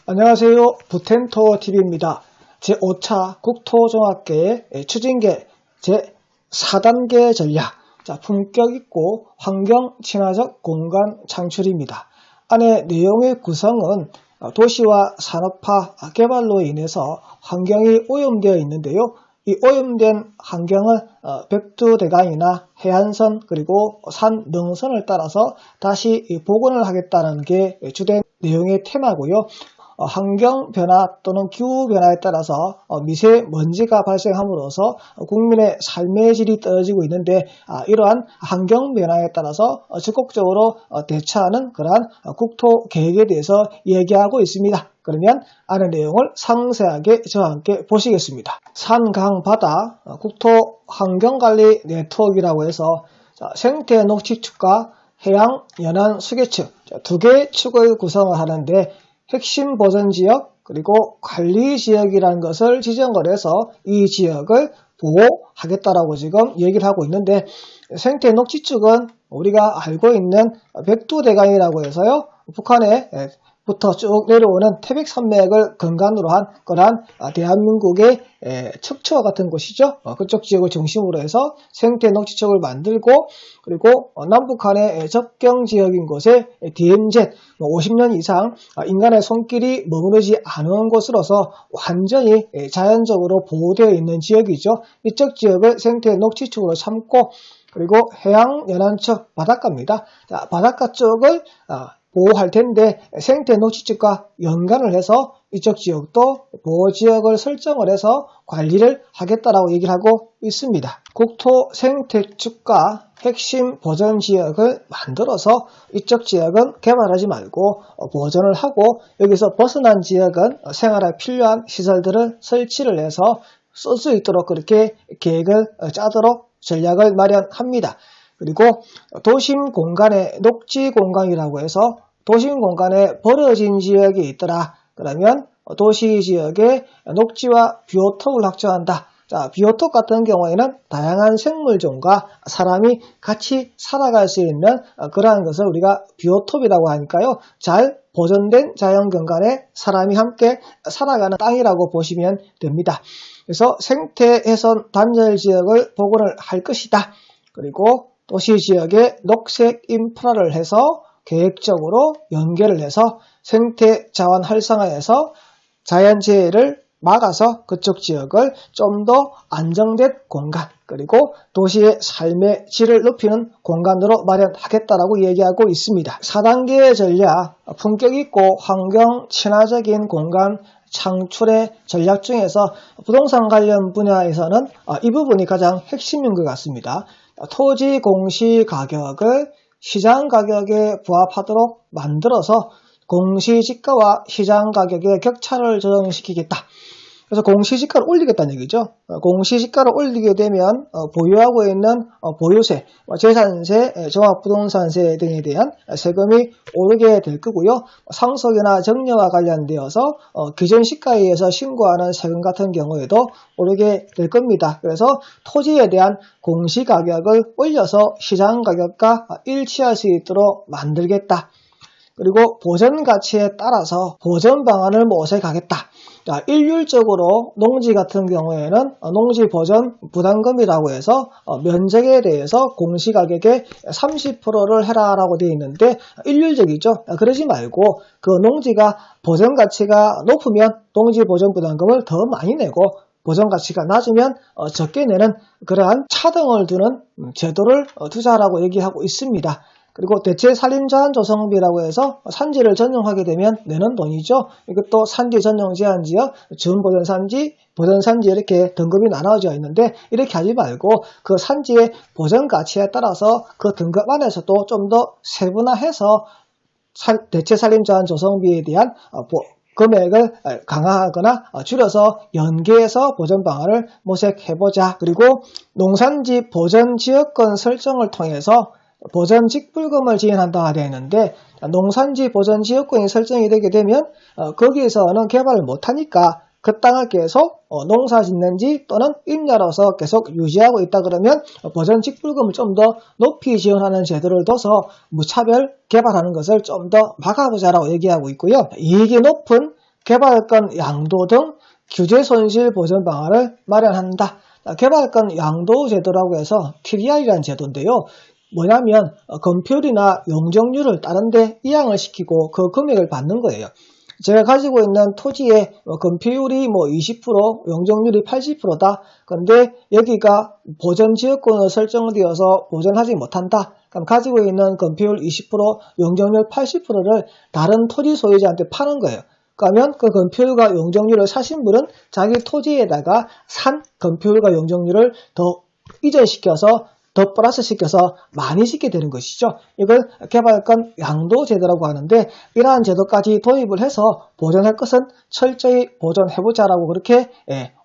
안녕하세요. 부텐토TV입니다. 제5차 국토종합계획 추진계 제4단계 전략, 품격 있고 환경 친화적 공간 창출입니다. 안에 내용의 구성은 도시와 산업화 개발로 인해서 환경이 오염되어 있는데요. 이 오염된 환경을 백두대간이나 해안선 그리고 산 능선을 따라서 다시 복원을 하겠다는 게 주된 내용의 테마고요. 환경 변화 또는 기후 변화에 따라서 미세먼지가 발생함으로써 국민의 삶의 질이 떨어지고 있는데, 이러한 환경 변화에 따라서 적극적으로 대처하는 그러한 국토 계획에 대해서 얘기하고 있습니다. 그러면 안의 내용을 상세하게 저와 함께 보시겠습니다. 산, 강, 바다 국토 환경관리 네트워크라고 해서 생태 녹지축과 해양 연안 수계축 두 개의 축을 구성을 하는데, 핵심 보전지역 그리고 관리지역이라는 것을 지정을 해서 이 지역을 보호하겠다라고 지금 얘기를 하고 있는데, 생태 녹지축은 우리가 알고 있는 백두대간이라고 해서요, 북한에 부터 쭉 내려오는 태백산맥을 근간으로 한 그러한 대한민국의 척추와 같은 곳이죠. 그쪽 지역을 중심으로 해서 생태 녹지축을 만들고, 그리고 남북한의 접경 지역인 곳에 DMZ 50년 이상 인간의 손길이 머무르지 않은 곳으로서 완전히 자연적으로 보호되어 있는 지역이죠. 이쪽 지역을 생태 녹지축으로 삼고, 그리고 해양 연안축 바닷가입니다. 바닷가 쪽을 보호할 텐데, 생태 녹지축과 연관을 해서 이쪽 지역도 보호지역을 설정을 해서 관리를 하겠다라고 얘기를 하고 있습니다. 국토 생태축과 핵심 보전지역을 만들어서 이쪽 지역은 개발하지 말고 보존을 하고, 여기서 벗어난 지역은 생활에 필요한 시설들을 설치를 해서 쓸 수 있도록 그렇게 계획을 짜도록 전략을 마련합니다. 그리고 도심 공간의 녹지 공간이라고 해서 도심 공간에 버려진 지역이 있더라. 그러면 도시 지역에 녹지와 비오톱을 확정한다. 비오톱 같은 경우에는 다양한 생물종과 사람이 같이 살아갈 수 있는 그러한 것을 우리가 비오톱이라고 하니까요. 잘 보존된 자연 공간에 사람이 함께 살아가는 땅이라고 보시면 됩니다. 그래서 생태훼손 단절 지역을 복원을 할 것이다. 그리고 도시 지역에 녹색 인프라를 해서 계획적으로 연계를 해서 생태 자원 활성화해서 자연재해를 막아서 그쪽 지역을 좀 더 안정된 공간, 그리고 도시의 삶의 질을 높이는 공간으로 마련하겠다라고 얘기하고 있습니다. 4단계의 전략, 품격 있고 환경 친화적인 공간 창출의 전략 중에서 부동산 관련 분야에서는 이 부분이 가장 핵심인 것 같습니다. 토지 공시 가격을 시장 가격에 부합하도록 만들어서 공시지가와 시장 가격의 격차를 조정시키겠다. 그래서 공시지가를 올리겠다는 얘기죠. 공시지가를 올리게 되면 보유하고 있는 보유세, 재산세, 종합부동산세 등에 대한 세금이 오르게 될 거고요. 상속이나 정려와 관련되어서 기존 시가에 의해서 신고하는 세금 같은 경우에도 오르게 될 겁니다. 그래서 토지에 대한 공시가격을 올려서 시장 가격과 일치할 수 있도록 만들겠다. 그리고 보전 가치에 따라서 보전 방안을 모색하겠다. 일률적으로 농지 같은 경우에는 농지 보전 부담금이라고 해서 면적에 대해서 공시가격의 30%를 해라라고 되어 있는데, 일률적이죠. 그러지 말고 그 농지가 보전 가치가 높으면 농지 보전 부담금을 더 많이 내고, 보전 가치가 낮으면 적게 내는 그러한 차등을 두는 제도를 투자하라고 얘기하고 있습니다. 그리고 대체 산림 자원 조성비라고 해서 산지를 전용하게 되면 내는 돈이죠. 이것도 산지 전용 제한 지역, 준보전 산지, 보전 산지 이렇게 등급이 나눠져 있는데, 이렇게 하지 말고 그 산지의 보전 가치에 따라서 그 등급 안에서도 좀 더 세분화해서 대체 산림 자원 조성비에 대한 금액을 강화하거나 줄여서 연계해서 보전 방안을 모색해보자. 그리고 농산지 보전 지역권 설정을 통해서 보전 직불금을 지원한다고 되어 있는데, 농산지 보전 지역권이 설정이 되게 되면 거기에서는 개발을 못하니까 그 땅을 계속 농사 짓는지 또는 임야로서 계속 유지하고 있다 그러면 보전 직불금을 좀 더 높이 지원하는 제도를 둬서 무차별 개발하는 것을 좀 더 막아보자라고 얘기하고 있고요. 이익이 높은 개발권 양도 등 규제 손실 보전 방안을 마련한다. 개발권 양도 제도라고 해서 TDR이라는 제도인데요. 뭐냐면 건폐율이나 용적률을 다른데 이양을 시키고 그 금액을 받는 거예요. 제가 가지고 있는 토지의 건폐율이 20%, 용적률이 80%다. 근데 여기가 보전지역권으로 설정되어서 보전하지 못한다. 그럼 가지고 있는 건폐율 20%, 용적률 80%를 다른 토지 소유자한테 파는 거예요. 그러면 그 건폐율과 용적률을 사신 분은 자기 토지에다가 산 건폐율과 용적률을 더 이전시켜서 더 플러스 시켜서 많이 짓게 되는 것이죠. 이걸 개발권 양도 제도라고 하는데 이러한 제도까지 도입을 해서 보존할 것은 철저히 보존해보자라고 그렇게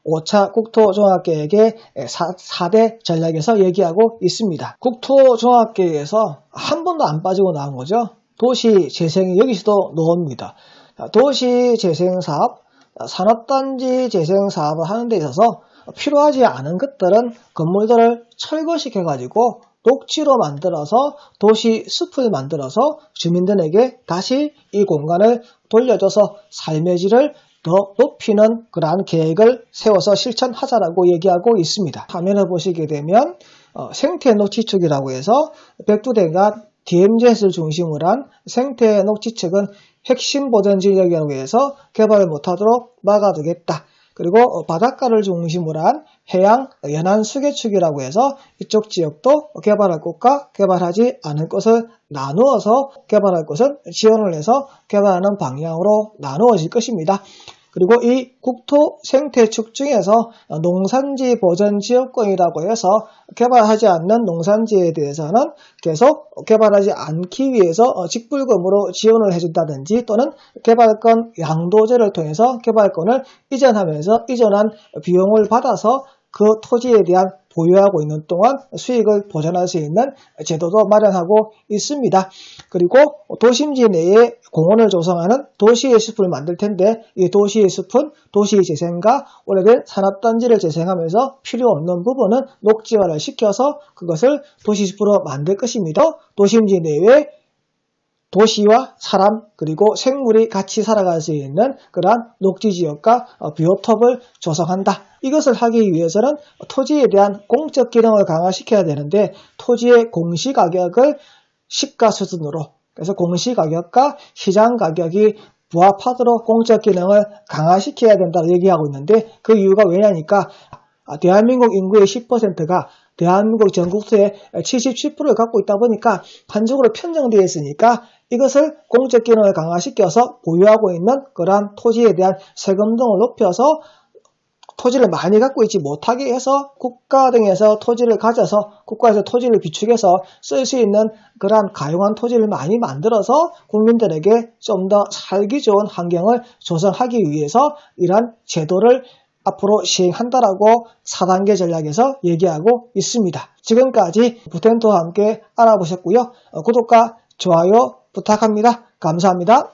5차 국토종합계획의 4대 전략에서 얘기하고 있습니다. 국토종합계획에서 한 번도 안 빠지고 나온 거죠. 도시재생이 여기서도 나옵니다. 도시재생사업, 산업단지 재생사업을 하는 데 있어서 필요하지 않은 것들은 건물들을 철거시켜가지고 녹지로 만들어서 도시 숲을 만들어서 주민들에게 다시 이 공간을 돌려줘서 삶의 질을 더 높이는 그러한 계획을 세워서 실천하자라고 얘기하고 있습니다. 화면을 보시게 되면 생태 녹지축이라고 해서 백두대간 DMZ를 중심으로 한 생태 녹지축은 핵심 보전 지역이라고 해서 개발을 못하도록 막아두겠다. 그리고 바닷가를 중심으로 한 해양 연안 수계축이라고 해서 이쪽 지역도 개발할 곳과 개발하지 않을 곳을 나누어서 개발할 곳은 지원을 해서 개발하는 방향으로 나누어질 것입니다. 그리고 이 국토 생태축 중에서 농산지 보전 지역권이라고 해서 개발하지 않는 농산지에 대해서는 계속 개발하지 않기 위해서 직불금으로 지원을 해준다든지 또는 개발권 양도제를 통해서 개발권을 이전하면서 이전한 비용을 받아서 그 토지에 대한 보유하고 있는 동안 수익을 보전할 수 있는 제도도 마련하고 있습니다. 그리고 도심지 내에 공원을 조성하는 도시의 숲을 만들 텐데 이 도시의 숲은 도시재생과 오래된 산업단지를 재생하면서 필요 없는 부분은 녹지화를 시켜서 그것을 도시숲으로 만들 것입니다. 도심지 내에 도시와 사람 그리고 생물이 같이 살아갈 수 있는 그러한 녹지지역과 비오톱을 조성한다. 이것을 하기 위해서는 토지에 대한 공적 기능을 강화시켜야 되는데 토지의 공시가격을 시가 수준으로 그래서 공시가격과 시장가격이 부합하도록 공적 기능을 강화시켜야 된다고 얘기하고 있는데 그 이유가 왜냐니까 대한민국 인구의 10%가 대한민국 전국수의 77%를 갖고 있다 보니까 한쪽으로 편정되어 있으니까 이것을 공적 기능을 강화시켜서 보유하고 있는 그러한 토지에 대한 세금 등을 높여서 토지를 많이 갖고 있지 못하게 해서 국가 등에서 토지를 가져서 국가에서 토지를 비축해서 쓸 수 있는 그러한 가용한 토지를 많이 만들어서 국민들에게 좀 더 살기 좋은 환경을 조성하기 위해서 이러한 제도를 앞으로 시행한다라고 4단계 전략에서 얘기하고 있습니다. 지금까지 부텐토와 함께 알아보셨고요. 구독과 좋아요 부탁합니다. 감사합니다.